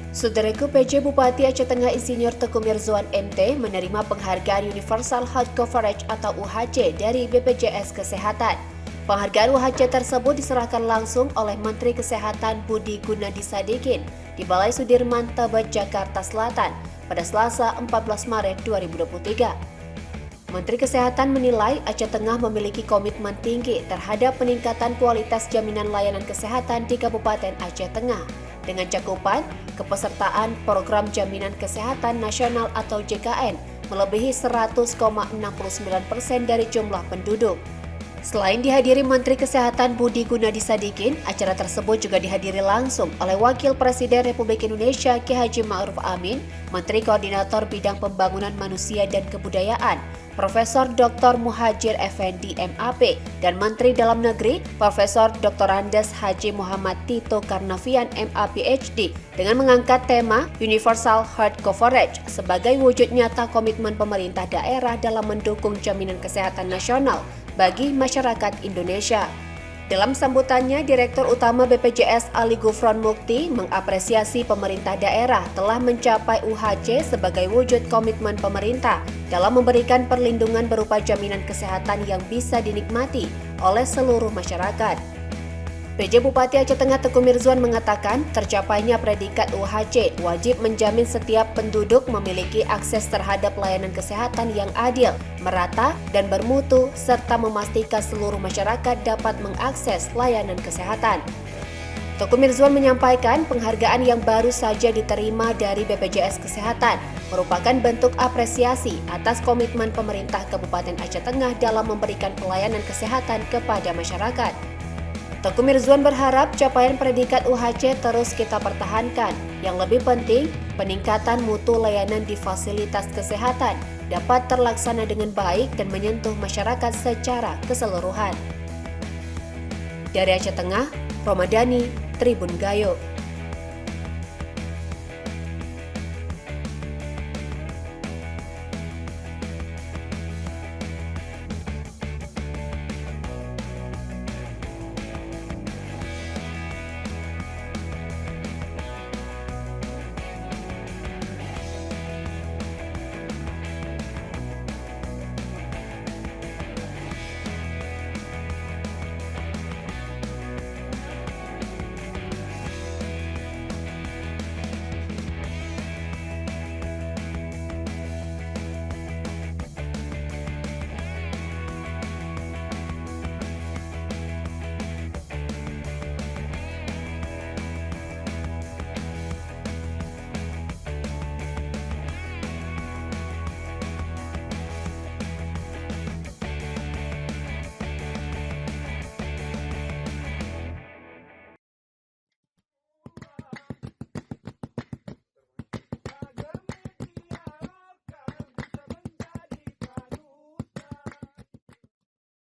Saudaraku, PJ Bupati Aceh Tengah Insinyur Teuku Mirzuan MT menerima penghargaan Universal Health Coverage atau UHC dari BPJS Kesehatan. Penghargaan UHC tersebut diserahkan langsung oleh Menteri Kesehatan Budi Gunadi Sadikin di Balai Sudirman, Tebet, Jakarta Selatan pada Selasa 14 Maret 2023. Menteri Kesehatan menilai Aceh Tengah memiliki komitmen tinggi terhadap peningkatan kualitas jaminan layanan kesehatan di Kabupaten Aceh Tengah dengan cakupan kepesertaan Program Jaminan Kesehatan Nasional atau JKN melebihi 100,69% dari jumlah penduduk. Selain dihadiri Menteri Kesehatan Budi Gunadi Sadikin, acara tersebut juga dihadiri langsung oleh Wakil Presiden Republik Indonesia K. H. Ma'ruf Amin, Menteri Koordinator Bidang Pembangunan Manusia dan Kebudayaan, Profesor Dr. Muhajir Effendi MAP, dan Menteri Dalam Negeri, Profesor Dr. Andes Haji Muhammad Tito Karnavian MA PhD, dengan mengangkat tema Universal Health Coverage sebagai wujud nyata komitmen pemerintah daerah dalam mendukung jaminan kesehatan nasional bagi masyarakat Indonesia. Dalam sambutannya, Direktur Utama BPJS Ali Gufron Mukti mengapresiasi pemerintah daerah telah mencapai UHC sebagai wujud komitmen pemerintah dalam memberikan perlindungan berupa jaminan kesehatan yang bisa dinikmati oleh seluruh masyarakat. PJ Bupati Aceh Tengah Teuku Mirzuan mengatakan tercapainya predikat UHC wajib menjamin setiap penduduk memiliki akses terhadap layanan kesehatan yang adil, merata, dan bermutu, serta memastikan seluruh masyarakat dapat mengakses layanan kesehatan. Teuku Mirzuan menyampaikan penghargaan yang baru saja diterima dari BPJS Kesehatan merupakan bentuk apresiasi atas komitmen pemerintah Kabupaten Aceh Tengah dalam memberikan pelayanan kesehatan kepada masyarakat. Teuku Mirzuan berharap capaian predikat UHC terus kita pertahankan. Yang lebih penting, peningkatan mutu layanan di fasilitas kesehatan dapat terlaksana dengan baik dan menyentuh masyarakat secara keseluruhan. Dari Aceh Tengah, Romadani, Tribun Gayo.